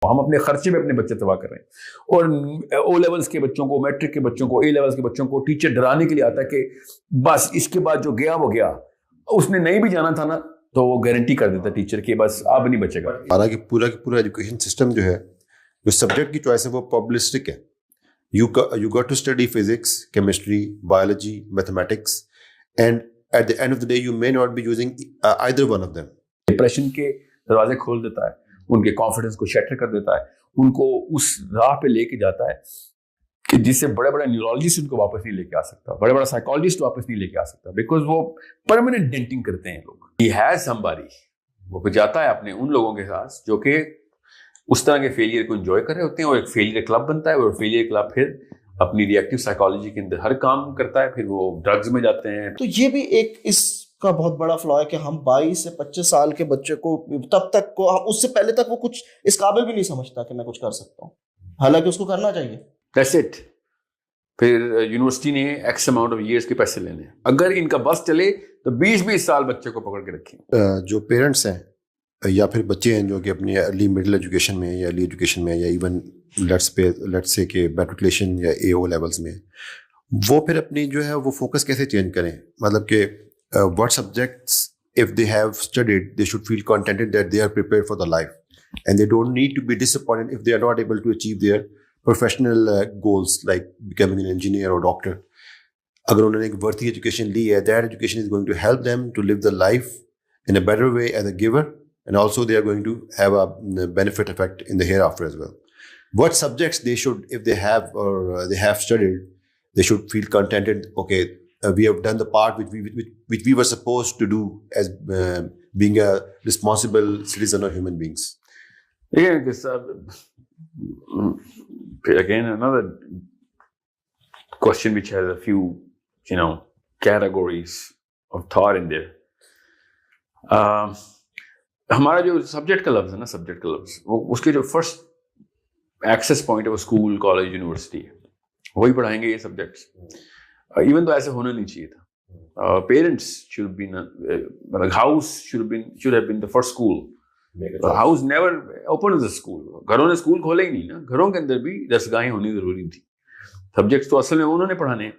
हम अपने खर्चे में अपने बच्चे तबाह कर रहे हैं। और ओ लेवल्स के बच्चों को, मैट्रिक के बच्चों को, ए लेवल्स के बच्चों को टीचर डराने के लिए आता है कि बस इसके बाद जो गया वो गया, उसने नहीं भी जाना था ना तो वो गारंटी कर देता टीचर कि बस अब नहीं बचेगा। हालांकि पूरा एजुकेशन सिस्टम जो है, जो सब्जेक्ट की चॉइस है वो प्रोबेबिलिस्टिक है। You got to study physics, chemistry, biology, mathematics, and at the end of the day you may not be using either one of them. Depression के दरवाजे खोल देता है, उनके कॉन्फिडेंस को शैटर कर देता है, उनको उस राह पे लेके जाता है कि जिससे बड़े बड़े न्यूरोलॉजिस्ट उनको वापस नहीं लेके आ सकता, बड़े बड़ा साइकोलॉजिस्ट वापस नहीं लेके आ सकता, बिकॉज वो परमानेंट डेंटिंग करते हैं लोग। ही हैज समबडी, वो जाता है अपने उन लोगों के साथ जो कि उस तरह के फेलियर को एंजॉय कर रहे होते हैं, और एक फेलियर क्लब बनता है, और फेलियर क्लब फिर अपनी रिएक्टिव साइकोलॉजी के अंदर हर काम करता है, फिर वो ड्रग्स में जाते हैं। तो ये भी एक इसका बहुत बड़ा फ्लॉ है कि हम 22 से 25 साल के बच्चे को तब तक को, उससे पहले तक वो कुछ इस काबिल भी नहीं समझता कि मैं कुछ कर सकता हूँ, हालांकि उसको करना चाहिए। That's it. फिर यूनिवर्सिटी ने एक्स अमाउंट ऑफ ईयर्स के पैसे लेने हैं। अगर इनका बस चले तो 20-20 साल बच्चे को पकड़ के रखें। जो पेरेंट्स हैं या फिर बच्चे हैं जो कि अपनी अर्ली मिडिल एजुकेशन में या अर्ली एजुकेशन में या इवन लेट्स से कि मैट्रिकुलेशन या एओ लेवल्स में, वो फिर अपनी जो है वो फोकस कैसे चेंज करें, मतलब कि what subjects if they have studied they should feel contented that they are prepared for the life and they don't need to be disappointed if they are not able to achieve their professional goals like becoming an engineer और doctor. अगर उन्होंने एक worthy education ली है, that education is going to help them to live the life in a better way as a giver, and also they are going to have a benefit effect in the hereafter as well. What subjects they should, if they have or they have studied, they should feel contented. Okay, we have done the part which we were supposed to do as being a responsible citizen or human beings. Yeah, because again another question which has a few, categories of thought in there. हमारा जो subject का लफ्ज़ है ना, subject का लफ्ज़, वो उसके जो फर्स्ट एक्सेस पॉइंट है वो स्कूल, कॉलेज, यूनिवर्सिटी है, वही पढ़ाएंगे ये सब्जेक्ट्स। इवन तो ऐसे होना नहीं चाहिए था। पेरेंट्स शुड बी, मतलब house should have been the first school. House never open as a school. घरों ने स्कूल खोले ही नहीं ना, घरों के अंदर भी दरसगाहें होनी जरूरी थी। सब्जेक्ट्स तो असल में उन्होंने पढ़ाने हैं।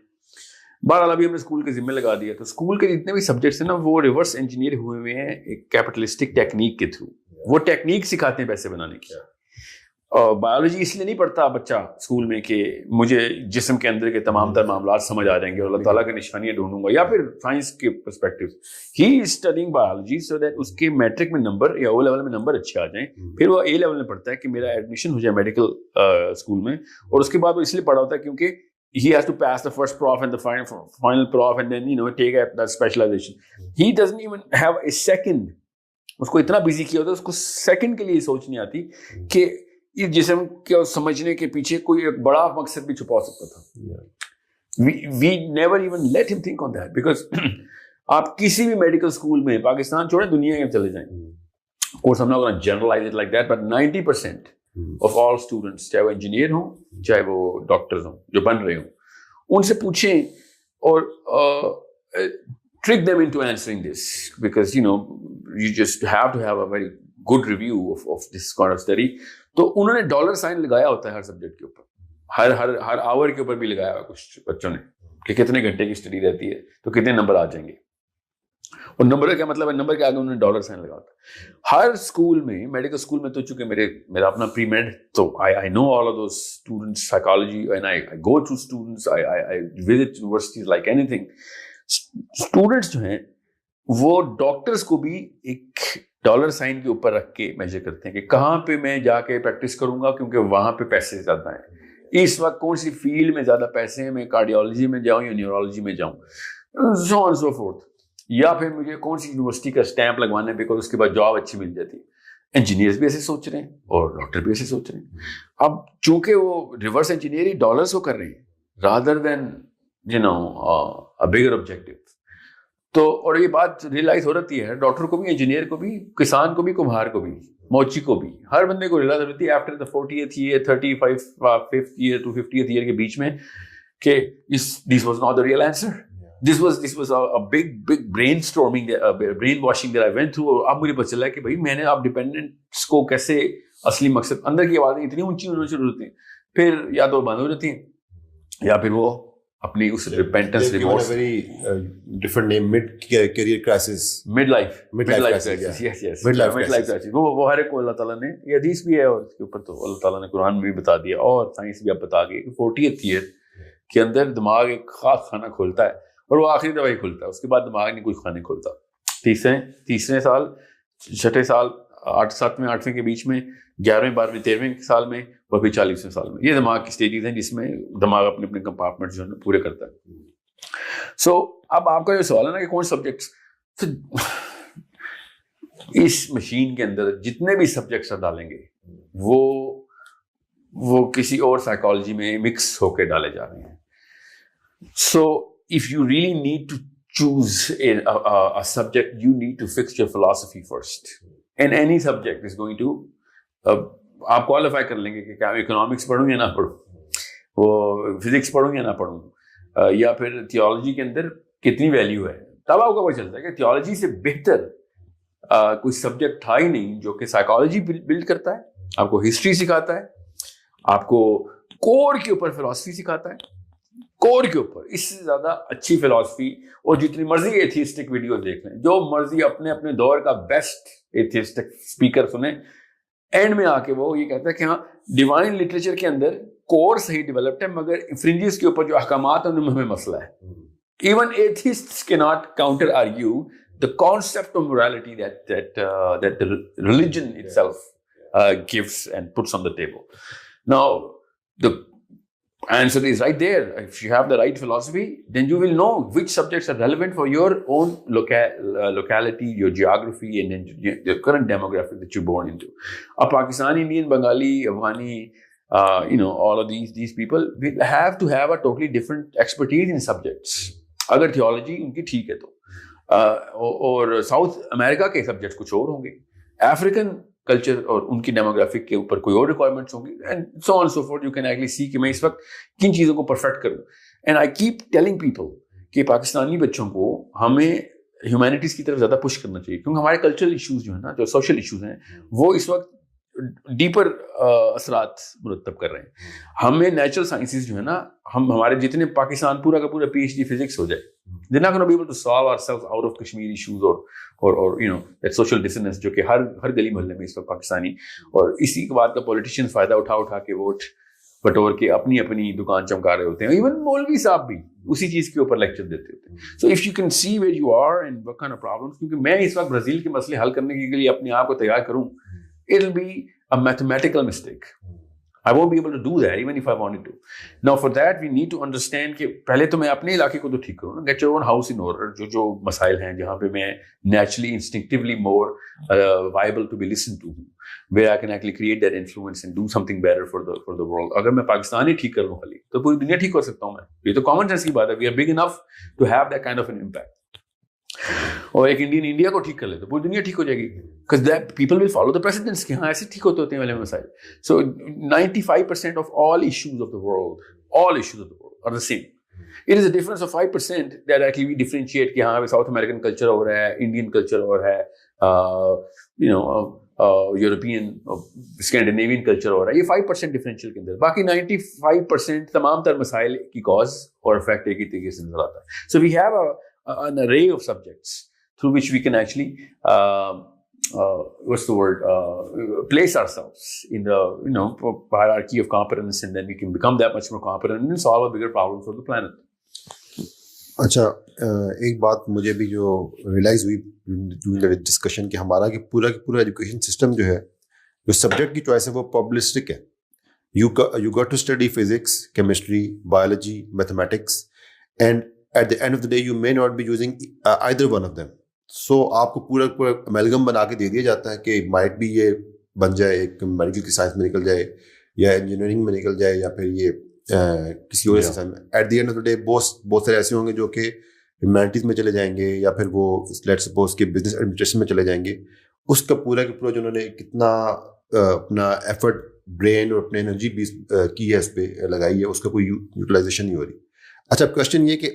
बहरहाल अभी हमने स्कूल के जिम्मे लगा दिया, तो स्कूल के जितने भी सब्जेक्ट्स हैं ना, वो रिवर्स इंजीनियर हुए हुए हैं एक कैपिटलिस्टिक टेक्निक के थ्रू। वो टेक्निक सिखाते हैं पैसे बनाने की। और बायोलॉजी इसलिए नहीं पढ़ता बच्चा स्कूल में कि मुझे जिस्म के अंदर के तमाम तर मामलात समझ आ जाएंगे और अल्लाह ताला की निशानियां ढूंढूंगा, या फिर साइंस के perspective he is studying biology so that उसके मैट्रिक में नंबर या ओ लेवल में नंबर अच्छे आ जाएं। फिर वो ए लेवल में पढ़ता है कि मेरा एडमिशन हो जाए मेडिकल स्कूल में, और उसके बाद वो इसलिए पढ़ा होता है क्योंकि he has to pass the first prof and the final prof and then take that specialization. He doesn't even have a second. उसको इतना बिजी किया होता है, उसको सेकंड के लिए सोच नहीं आती कि इस जिस्म को समझने के पीछे कोई एक बड़ा मकसद भी छुपा सकता था। We never even let him think on that because आप किसी भी मेडिकल स्कूल में, पाकिस्तान छोड़े दुनिया में चले जाएं, of course I'm not going to generalize it like that, but 90% of all students, चाहे वो इंजीनियर हो चाहे वो डॉक्टर्स हो जो बन रहे हो, उनसे पूछें और trick them into answering this because you just have to have a very good review of this kind of study. तो उन्होंने डॉलर साइन लगाया होता है हर सब्जेक्ट के ऊपर, हर आवर के ऊपर भी लगाया हुआ कुछ बच्चों ने कि कितने घंटे की स्टडी रहती है तो कितने नंबर आ जाएंगे। और नंबर का क्या मतलब है, नंबर के आगे उन्होंने डॉलर साइन लगा होता है। हर स्कूल में, मेडिकल स्कूल में तो चूंकि मेरा अपना प्री मेड, तो I know all of those students psychology and I go to students, I visit universities like anything. Students जो हैं वो डॉक्टर्स को भी एक डॉलर साइन के ऊपर रख के मेजर करते हैं कि कहाँ पे मैं जाके प्रैक्टिस करूंगा क्योंकि वहां पे पैसे ज्यादा हैं, इस वक्त कौन सी फील्ड में ज्यादा पैसे हैं, मैं कार्डियोलॉजी में जाऊं या न्यूरोलॉजी में जाऊं, सो ऑन सो फोर्थ, या फिर मुझे कौन सी यूनिवर्सिटी का स्टैंप लगवाना है बिकॉज उसके बाद जॉब अच्छी मिल जाती है। इंजीनियर्स भी ऐसे सोच रहे हैं और डॉक्टर भी ऐसे सोच रहे हैं। अब चूंकि वो रिवर्स इंजीनियरिंग डॉलर्स को कर रहे हैं रादर देन अ बिगर ऑब्जेक्टिव, तो और ये बात रियलाइज हो रही है डॉक्टर को भी, इंजीनियर को भी, किसान को भी, कुम्हार को भी, मोची को भी, हर बंदे को रियलाइज होती है after the 40th year, 35th year to 50th year के बीच में कि this was not the real answer. This was a big brainstorming, brainwashing that I went through. और अब मुझे पता चला कि भाई मैंने अब डिपेंडेंट्स को कैसे असली मकसद, अंदर की आवाज़ें इतनी ऊंची होनी शुरू होती हैं, फिर या तो बंद हो जाती हैं या फिर वो अपनी उस repentance, remorse, different name, mid career crisis, midlife crisis, crisis, yeah. yes Midlife midlife crisis. crisis, वो हर एक को अल्लाह ताला ने, ये हदीस भी है और इसके ऊपर तो अल्लाह ताला ने कुरान में भी बता दिया और साइंस भी अब बता गई कि 40th ईयर के अंदर दिमाग एक खास खाना खोलता है और वो आखिरी दवाई खुलता है, उसके बाद दिमाग नहीं कुछ खाने खोलता। तीसरे साल, छठे साल, 7वें 8वें के बीच में, 11वें 12वें 13वें साल में और फिर 40वें साल में, ये दिमाग की स्टेजेस हैं जिसमें दिमाग अपने अपने कंपार्टमेंट जो है पूरे करता है। सो अब आपका जो सवाल है ना कि कौन सब्जेक्ट्स, इस मशीन के अंदर जितने भी सब्जेक्ट्स डालेंगे वो किसी और साइकोलॉजी में मिक्स होकर डाले जा रहे हैं। So if you really need to choose a subject, you need to fix your philosophy first. And any subject is going to आप क्वालिफाई कर लेंगे कि क्या इकोनॉमिक्स पढ़ूँ या ना पढ़ूँ, वो फिजिक्स पढ़ूँ या ना पढ़ूँ, या फिर थियोलॉजी के अंदर कितनी वैल्यू है, तब आपको पता चलता है कि थियोलॉजी से बेहतर कोई सब्जेक्ट था ही नहीं जो कि साइकोलॉजी बिल्ड करता है, आपको हिस्ट्री सिखाता है, आपको कोर के ऊपर फिलॉसफी सिखाता है, कोर के ऊपर। इससे ज्यादा अच्छी फिलॉसफी, और जितनी मर्जी एथियस्टिक वीडियो देख लें, जो मर्जी अपने दौर का बेस्ट एथियस्टिक स्पीकर सुने, एंड में आके वो ये कहता है कि हाँ डिवाइन लिटरेचर के अंदर कोर सही डेवलप्ड है, मगर फ्रिंजेस के ऊपर जो अहकामात है उनमें हमें मसला है। Even atheists can not counter argue the concept of morality that the religion itself gives and puts on the table. Now the answer is right there. If you have the right philosophy, then you will know which subjects are relevant for your own locality, your geography, and then the current demographic that you're born into. A Pakistani, Indian, Bengali, Afghani, all of these people will have to have a totally different expertise in subjects. अगर theology उनकी ठीक है तो, और south America के subjects कुछ और होंगे, अफ्रीकन कल्चर और उनकी डेमोग्राफिक के ऊपर कोई और रिक्वायरमेंट्स होंगी, and so on so fourth. You can actually see कि मैं इस वक्त किन चीज़ों को परफेक्ट करूं। And I keep telling people कि पाकिस्तानी बच्चों को हमें ह्यूमैनिटीज़ की तरफ ज़्यादा पुश करना चाहिए, क्योंकि हमारे कल्चरल इश्यूज जो है ना, जो सोशल इश्यूज हैं, वो इस वक्त डीपर असरात मुरतब कर रहे हैं। हमें नेचुरल साइंसेज जो है ना, हमारे जितने पाकिस्तान पूरा का पूरा PhD फिजिक्स हो जाए, they're not going to be able to solve ourselves out of Kashmir issues or that social dissonance जो कि हर गली मोहल्ले में इस वक्त पाकिस्तानी, और इसी के बाद का पॉलिटिशियन फायदा उठा के वोट बटोर के अपनी दुकान चमका रहे होते हैं। इवन मौलवी साहब भी उसी चीज के ऊपर लेक्चर देते होते हैं। So if you can see where you are and what kind of problems, क्योंकि मैं इस वक्त ब्राजील के मसले हल करने के लिए अपने आप को तैयार करूं, it'll be a mathematical mistake. I won't be able to do that even if I wanted to. Now for that we need to understand कि पहले तो मैं अपने इलाके को तो ठीक करूँ ना, get your own house in order, जो मसाइल हैं जहाँ पे मैं naturally, instinctively more viable to be listened to, where I can actually create that influence and do something better for the world. अगर मैं पाकिस्तान ही ठीक कर लूँ खाली, तो पूरी दुनिया ठीक कर सकता हूँ मैं। ये तो common sense की बात है। We are big enough to have that kind of an impact. और एक इंडिया को ठीक कर ले तो पूरी दुनिया ठीक हो जाएगी, because that people will follow the precedents कि हाँ ऐसे ठीक होते हैं वाले मसाइल। So 95% of all issues of the world are the same. It is a difference of 5% that actually we differentiate कि हाँ साउथ अमेरिकन कल्चर और है, इंडियन कल्चर और है, यूरोपियन स्कैंडिनेवियन कल्चर और है। ये 5% डिफरेंशियल के अंदर, बाकी 95% तमाम तर मसाइल की कॉज और इफेक्ट एक ही तरीके से नजर आता है। So we have an array of subjects through which we can actually place ourselves in the hierarchy of competence, and then we can become that much more competent and solve a bigger problem for the planet. अच्छा, एक बात मुझे भी जो realise हुई during the discussion कि हमारा कि पूरा एजुकेशन सिस्टम जो है, जो सब्जेक्ट की चॉइस है वो पब्लिस्टिक है। You got to study physics, chemistry, biology, mathematics, and at the end of the day you may not be using either one of them. So आपको पूरा अमेलगम बना के दे दिया जाता है कि माइट भी ये बन जाए, एक मेडिकल की साइंस में निकल जाए या इंजीनियरिंग में निकल जाए या फिर ये किसी और साइंस में। Eight the end of the day बहुत सारे ऐसे होंगे जो कि ह्यूमैनिटीज में चले जाएंगे या फिर वो लेट्स सपोज के बिजनेस एडमिनिस्ट्रेशन में चले जाएंगे। उसका पूरा के पूरा जो उन्होंने कितना अपना एफर्ट, ब्रेन और अपनी एनर्जी भी की है, उस पर लगाई है, उसका कोई यूटिलाइजेशन नहीं हो रही। अच्छा, क्वेश्चन ये कि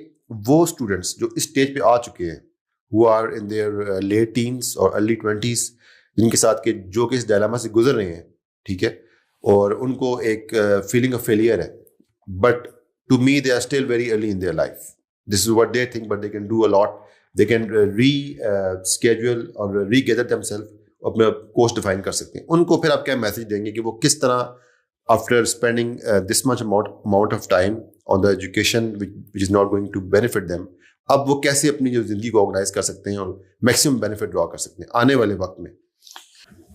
वो स्टूडेंट्स जो इस स्टेज पे आ चुके हैं, who are in their late teens और early 20s, जिनके साथ के जो कि इस डायलेमा से गुजर रहे हैं, ठीक है, और उनको एक फीलिंग ऑफ फेलियर है, but to me they are still very early in their life. This is what they think, but they can do a lot. They can schedule और रीगैदर देमसेल्फ, अपना कोर्स डिफाइन कर सकते हैं. उनको फिर आप क्या मैसेज देंगे कि वो किस तरह after spending this much amount of time on the education which is not going to benefit them, अब वो कैसे अपनी जो जिंदगी को ऑर्गेनाइज कर सकते हैं और मैक्सिमम बेनिफिट ड्रॉ कर सकते हैं आने वाले वक्त में?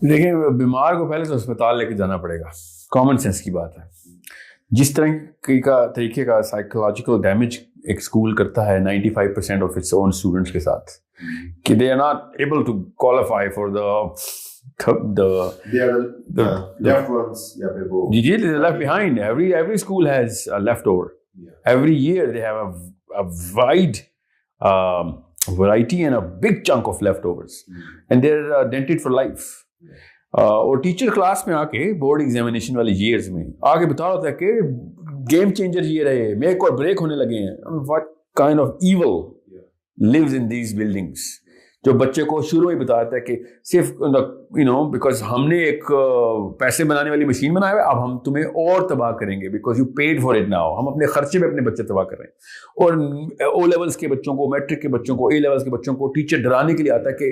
देखिए, बीमार को पहले तो अस्पताल लेके जाना पड़ेगा. कॉमन सेंस की बात है. जिस तरीके का साइकोलॉजिकल डैमेज एक स्कूल करता है 95% ऑफ इट्स ओन स्टूडेंट्स के साथ, कि they are not able to qualify for the left ones, या फिर वो they're left behind. Every school has a leftover. Every year they have a wide variety and a big chunk of leftovers, and they're dented for life. और teacher class में आके board examination वाले years में आके बता रहा था कि गेम चेंजर ये रहे, मेरे को ब्रेक होने लगे हैं. What kind of evil lives in these buildings, जो बच्चे को शुरू में बताता है कि सिर्फ बिकॉज हमने एक पैसे बनाने वाली मशीन बनाया हुआ है, अब हम तुम्हें और तबाह करेंगे because you paid for it now. हम अपने खर्चे में अपने बच्चे तबाह कर रहे हैं. और ओ लेवल्स के बच्चों को, मैट्रिक के बच्चों को, ए लेवल्स के बच्चों को टीचर डराने के लिए आता है कि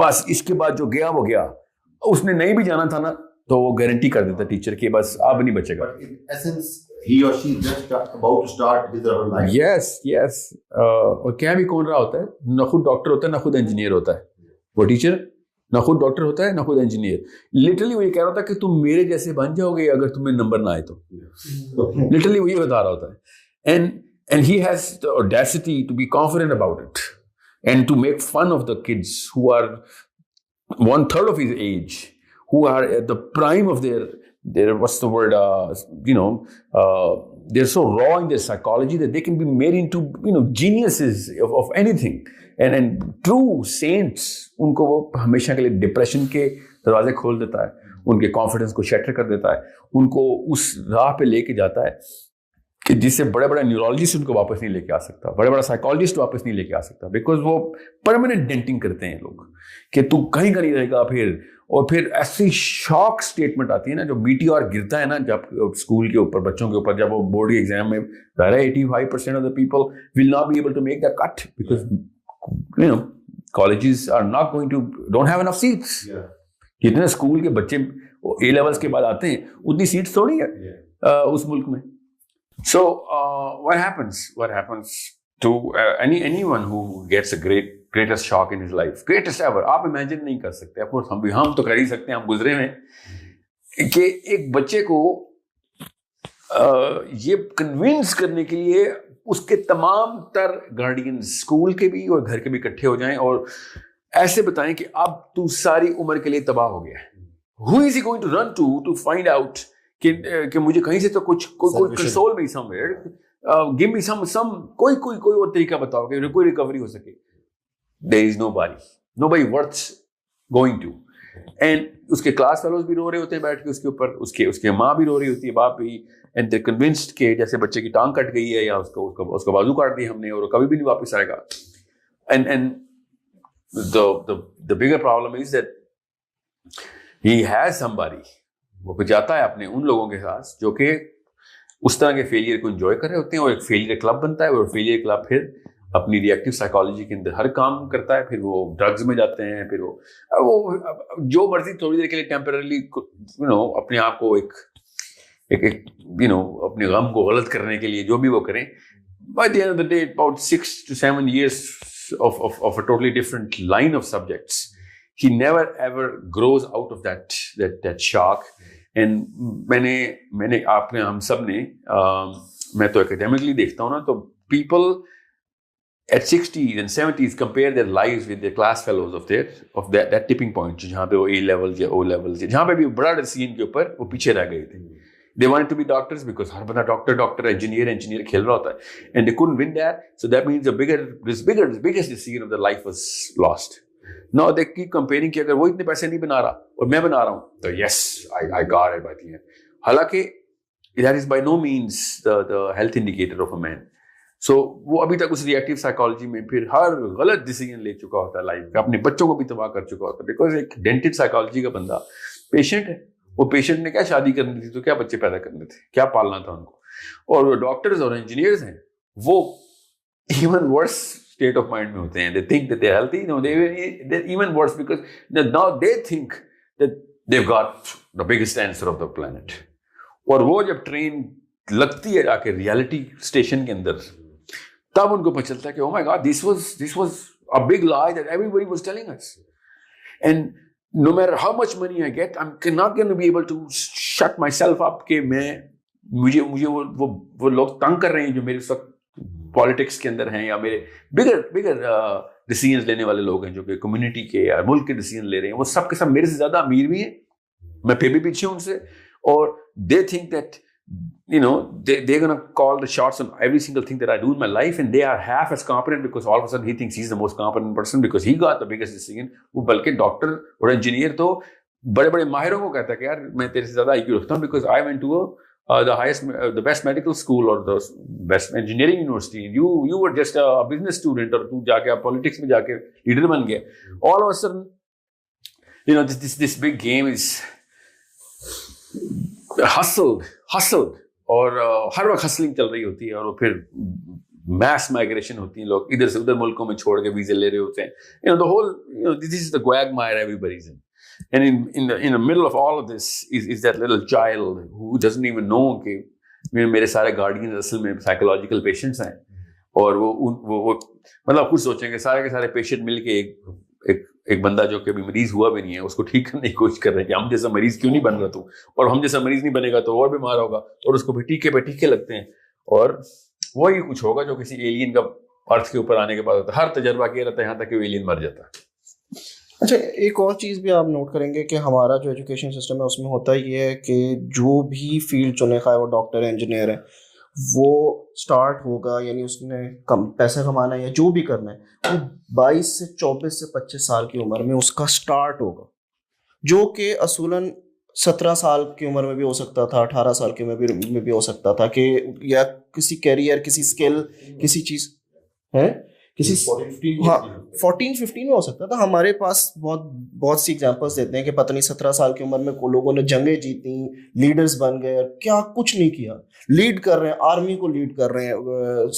बस इसके बाद जो गया वो गया. उसने नहीं भी जाना था ना, तो वो गारंटी कर देता टीचर कि बस अब नहीं बचेगा. he or she just about to start with their life. yes. और क्या भी कौन रहा होता है, ना खुद डॉक्टर होता है ना खुद इंजीनियर होता है. वो टीचर ना खुद डॉक्टर होता है ना खुद इंजीनियर. लिटरली वो ये कह रहा होता है कि तुम मेरे जैसे बन जाओगे अगर तुम्हें नंबर ना आए तो. लिटरली वो ये बता रहा होता है. and he has the audacity to be confident about it and to make fun of the kids who are 1/3 of his age, who are at the prime of their what's the word, they're so raw in their psychology that they can be made into geniuses of anything, and true saints. उनको वो हमेशा के लिए depression के दरवाजे खोल देता है, उनके कॉन्फिडेंस को शटर कर देता है, उनको उस राह पे लेके जाता है कि जिससे बड़े बड़े न्यूरोलॉजिस्ट उनको वापस नहीं लेके आ सकता, बड़े बड़ा साइकोलॉजिस्ट वापस नहीं लेके आ सकता, बिकॉज वो परमानेंट डेंटिंग करते हैं लोग कि तू कहीं का नहीं रहेगा. फिर ऐसी शॉक स्टेटमेंट आती है ना, जो मीटियोर गिरता है ना जब स्कूल के ऊपर, बच्चों के ऊपर, जब वो बोर्ड के एग्जाम में 85% of the people will not be able to make the cut because colleges are not going to don't have enough seats. जितने स्कूल के बच्चे ए लेवल्स के बाद आते हैं उतनी सीट्स थोड़ी है उस मुल्क में. So what happens to anyone who gets a greatest shock in his life, greatest ever? आप imagine नहीं कर सकते. Of course हम तो कर ही सकते हैं, हम गुजरे हैं कि एक बच्चे को ये कन्विंस करने के लिए उसके तमाम तर गार्डियंस, स्कूल के भी और घर के भी इकट्ठे हो जाएं और ऐसे बताएं कि अब तू सारी उम्र के लिए तबाह हो गया है. Who is he going to run to find out कि मुझे कहीं से तो कोई console me somewhere, give me some कोई और तरीका बताओ कि कोई रिकवरी हो सके. There is nobody worth going to. And उसके क्लास फेलोज भी रो रहे होते हैं बैठ के उसके ऊपर, उसके माँ भी रो रही होती है, बाप भी, एंड दे कन्विंस्ड कि जैसे बच्चे की टांग कट गई है या उसका बाजू काट दिया हमने और कभी भी नहीं वापस आएगा. And the bigger problem is that he has somebody. वो फिर जाता है अपने उन लोगों के साथ जो कि उस तरह के फेलियर को एंजॉय कर रहे होते हैं, और एक फेलियर क्लब बनता है, और फेलियर क्लब फिर अपनी रिएक्टिव साइकोलॉजी के अंदर हर काम करता है. फिर वो ड्रग्स में जाते हैं, फिर वो जो मर्जी थोड़ी देर के लिए टेम्पररी अपने आप को एक अपने गम को गलत करने के लिए जो भी वो करें. By the end of the day about 6 to 7 years of a totally different line of subjects, he never ever grows out of that shock. And मैंने आपने हम सब ने मैं तो academically देखता हूँ ना, तो people at 60s and 70s compare their lives with their class fellows of that tipping point, जहाँ पे वो A levels या O levels या जहाँ पे भी बड़ा डिसीजन के ऊपर वो पीछे रह गए थे. They wanted to be doctors because हर बंदा डॉक्टर engineer खेल रहा होता है, and they couldn't win that, so that means the biggest decision of their life was lost. Now they keep comparing कि अगर वो इतने पैसे नहीं बना रहा और मैं बना रहा हूँ तो yes I got it by the end. हालांकि that is by no means the health indicator of a man. सो वो अभी तक उस रिएक्टिव साइकोलॉजी में फिर हर गलत डिसीजन ले चुका होता है लाइफ का, अपने बच्चों को भी तबाह कर चुका होता है, बिकॉज एक डेंटेड साइकोलॉजी का बंदा पेशेंट है, वो पेशेंट ने क्या शादी करनी थी तो क्या बच्चे पैदा करने थे, क्या पालना था उनको, और डॉक्टर्स और इंजीनियर्स हैं वो even worse state of mind में होते हैं, they think that they are healthy, no they even worse because now they think that they've got the biggest answer of the planet. और वो जब ट्रेन लगती है जाके रियलिटी स्टेशन के अंदर, तब उनको पता चलता है कि oh my God, this was a big lie that everybody was telling us. And no matter how much money I get, I'm not going to be able to shut myself up कि मुझे वो लोग तंग कर रहे हैं जो मेरे उस वक्त पॉलिटिक्स के अंदर हैं, या मेरे बिगर डिसीजन लेने वाले लोग हैं जो कि कम्युनिटी के या मुल्क के डिसीजन ले रहे हैं, वो सब के सब मेरे से ज्यादा अमीर भी हैं, मैं फिर भी पीछे हूं उनसे, और दे think that they're gonna call the shots on every single thing that I do in my life, and they are half as competent because all of a sudden he thinks he's the most competent person because he got the biggest decision. वो बल्कि doctor और engineer तो बड़े बड़े माहिरों को कहता है कि यार मैं तेरे से ज्यादा IQ रखता हूँ because I went to the best medical school or the best engineering university. You were just a business student, और तू जाके पॉलिटिक्स में जाके लीडर बन गया. All of a sudden, this big game is hustled, और हर वक्त हसलिंग चल रही होती है, और वो फिर मैस माइग्रेशन होती है, लोग इधर से उधर मुल्कों में छोड़ के वीजे ले रहे होते हैं. The whole, this is the quagmire everybody's in. And in the middle of all of this is that little child who doesn't even know कि मेरे सारे गार्डियंस असल में साइकोलॉजिकल पेशेंट्स हैं, और वो मतलब खुद सोचेंगे सारे के सारे पेशेंट मिलके एक बंदा जो कि अभी मरीज हुआ भी नहीं है उसको ठीक करने की कोशिश कर रहे हैं कि हम जैसा मरीज क्यों नहीं बन रहा तू, और हम जैसा मरीज नहीं बनेगा तो और बीमार होगा, और उसको भी टीके पे टीके लगते हैं, और वही कुछ होगा जो किसी एलियन का अर्थ के ऊपर आने के बाद होता है. हर तजर्बा किया रहता है यहाँ तक कि वो एलियन मर जाता है. अच्छा, एक और चीज़ भी आप नोट करेंगे कि हमारा जो एजुकेशन सिस्टम है उसमें होता ये है कि जो भी फील्ड चुने, खाए वो डॉक्टर है, इंजीनियर है, वो स्टार्ट होगा, यानी उसने कम पैसा कमाना है या जो भी करना है, वो 22 से 24 से 25 साल की उम्र में उसका स्टार्ट होगा, जो कि असूलन 17 साल की उम्र में भी हो सकता था, 18 साल की उम्र में भी हो सकता था कि या किसी कैरियर, किसी स्किल, किसी चीज़ है, किसी 14-15 में हो सकता था. हमारे पास बहुत सी एग्जांपल्स देते हैं कि पता नहीं 17 साल की उम्र में लोगों ने जंगें जीती, लीडर्स बन गए, क्या कुछ नहीं किया, लीड कर रहे हैं, आर्मी को लीड कर रहे हैं.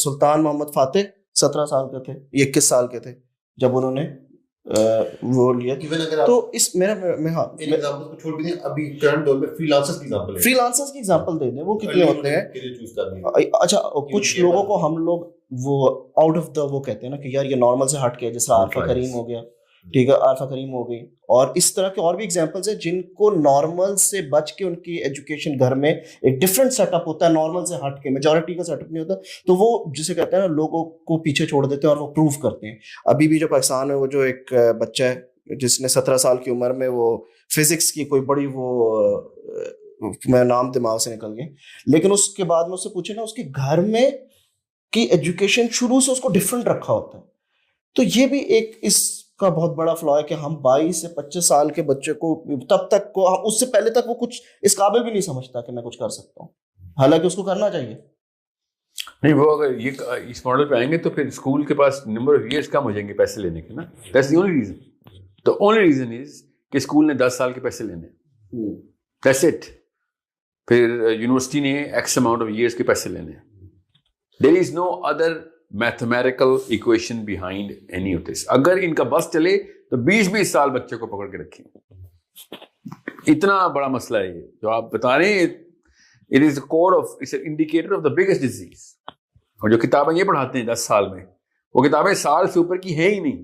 सुल्तान मोहम्मद फातेह 17 साल के थे, 21 साल के थे जब उन्होंने वो लिया. तो इस मेरा एग्जांपल को छोड़ भी अभी करंट दौर में फ्रीलांसर्स की एग्जांपल दे दें, वो कितने होते हैं. अच्छा, कुछ लोगों को हम लोग वो आउट ऑफ द वो कहते हैं ना कि यार ये नॉर्मल से हट के, जैसे आरफा करीम हो गया, ठीक है, आरफा करीम हो गई, और इस तरह के और भी एग्जांपल्स हैं जिनको नॉर्मल से बच के उनकी एजुकेशन घर में एक डिफरेंट सेटअप होता है, नॉर्मल से हट के मेजॉरिटी का सेटअप नहीं होता, तो वो जिसे कहते हैं ना लोगों को पीछे छोड़ देते हैं और वो प्रूव करते हैं. अभी भी जो पाकिस्तान में वो जो एक बच्चा है जिसने 17 साल की उम्र में वो फिजिक्स की कोई बड़ी वो मैं नाम दिमाग से निकल गए, लेकिन उसके बाद में उससे पूछे ना उसके घर में कि एजुकेशन शुरू से उसको डिफरेंट रखा होता है. तो ये भी एक इसका बहुत बड़ा फ्लॉ है कि हम 22 से 25 साल के बच्चे को तब तक को, उससे पहले तक वो कुछ इस काबिल भी नहीं समझता कि मैं कुछ कर सकता हूँ, हालांकि उसको करना चाहिए. नहीं, वो अगर ये इस मॉडल पे आएंगे तो फिर स्कूल के पास नंबर ऑफ ईयर्स कम हो जाएंगे पैसे लेने के ना. That's the only reason. The only reason is कि स्कूल ने 10 साल के पैसे लेने, दैट्स इट. फिर यूनिवर्सिटी ने एक्स अमाउंट ऑफ ईयर्स के पैसे लेने. There is no other mathematical equation behind any of this. अगर इनका बस चले तो 20-20 साल बच्चे को पकड़ के रखें. इतना बड़ा मसला है ये जो आप बता रहे हैं. It is the core of, it's an indicator of the biggest disease. और जो किताबें ये पढ़ाते हैं 10 साल में, वो किताबें साल से ऊपर की है ही नहीं.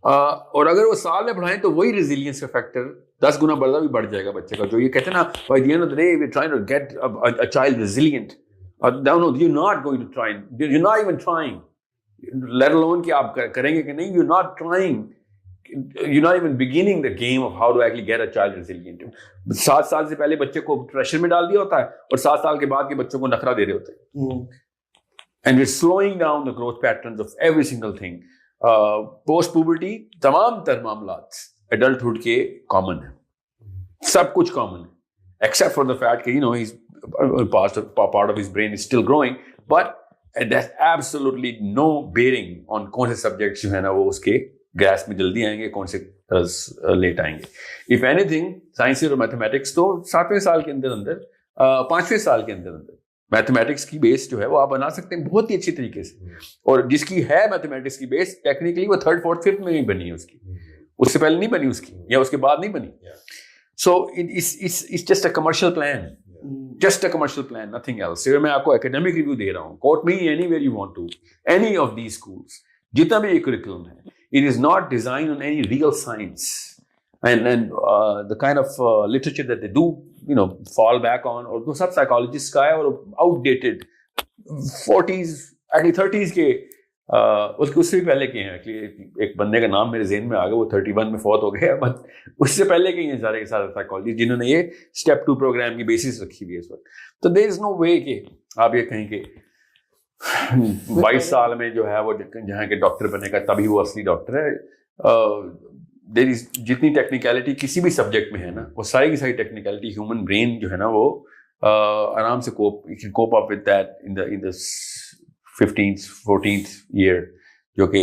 और अगर वो साल में पढ़ाएं तो वही रेजिलियंस का फैक्टर 10 गुना बढ़ जाएगा बच्चे का. जो ये कहते हैं ना, by the end of the day we're trying to get a child resilient. No, you're not going to try. You're not even trying. Let alone कि आप करेंगे कि नहीं. You're not trying. You're not even beginning the game of how to actually get a child resilient. 7 साल से पहले बच्चे को प्रेशर में डाल दिया होता है, और 7 साल के बाद के बच्चों को नखरा दे रहे होते हैं. And we're slowing down the growth patterns of every single thing. Post puberty तमाम तर मामलात adulthood के common है. सब कुछ common है, except for the fact कि he's part of his brain is still growing, but that's absolutely no bearing on कौन से सब्जेक्ट्स जो है ना वो उसके ग्रास में जल्दी आएंगे, कौन से लेट आएंगे। इफ एनीथिंग साइंसेस और मैथमेटिक्स तो 7वें साल के अंदर अंदर 5वें साल के अंदर अंदर मैथमेटिक्स की बेस जो है वो आप बना सकते हैं बहुत ही अच्छी तरीके से। और जिसकी है मैथमेटिक्स की बेस टेक्निकली वो 3rd 4th 5th में नहीं बनी है उसकी, उससे पहले नहीं बनी उसकी, या उसके बाद नहीं बनी। So it's just a commercial plan, just a commercial plan, nothing else. मैं आपको एकेडमिक रिव्यू दे रहा हूँ, quote me anywhere you want to, any of these schools, जितना भी ये करिकुलम है, it is not designed on any real science, and the kind of literature that they do fall back on, और वो सब psychologists का है और outdated 40s actually 30s के उससे भी पहले के हैं। एक्चुअली एक बंदे का नाम मेरे ज़हन में आ गया, वो 31 में फौत हो गया, बट उससे पहले के हैं सारे के सारे साइकोलॉजी जिन्होंने ये स्टेप 2 प्रोग्राम की बेसिस रखी हुई है इस वक्त। तो देयर इज नो वे कि आप ये कहें कि 22 साल में जो है वो जहाँ के डॉक्टर बनेगा तभी वो असली डॉक्टर है। देयर इज जितनी टेक्निकलिटी किसी भी सब्जेक्ट में है ना, वो सारी की सारी टेक्निकलिटी ह्यूमन ब्रेन जो है ना वो आराम से cope up with that in the 15th 14th year. जो कि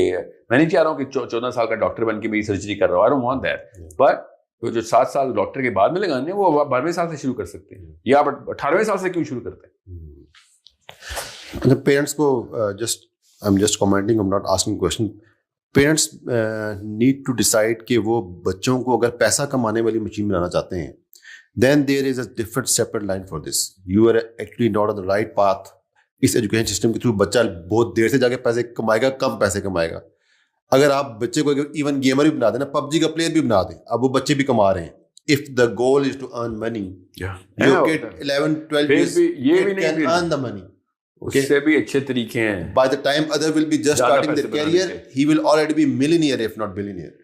मैं नहीं चाह रहा हूँ कि 14 साल का डॉक्टर बन के मेरी सर्जरी कर रहा हूँ, I don't want that, but तो जो 7 साल डॉक्टर के बाद में लगाने वो 12वें साल से शुरू कर सकते हैं, या 18वें साल से क्यों शुरू करते हैं? पेरेंट्स को I am just commenting, I am not asking question. Parents need to decide कि वो बच्चों को अगर पैसा कमाने वाली मशीन बनाना चाहते हैं, then there is a different separate line for this. You are actually not on the right path. इस एजुकेशन सिस्टम के थ्रू बच्चा बहुत देर से जाके पैसे कमाएगा, कम पैसे कमाएगा। अगर आप बच्चे को इवन गेमर भी बना देना, पबजी का प्लेयर भी बना दें, अब वो बच्चे भी कमा रहे हैं। If the goal is to earn money, your kid 11 12 years can earn the money. उससे भी अच्छे तरीके हैं। By the time other will be just starting their career, he will already be millionaire if not billionaire.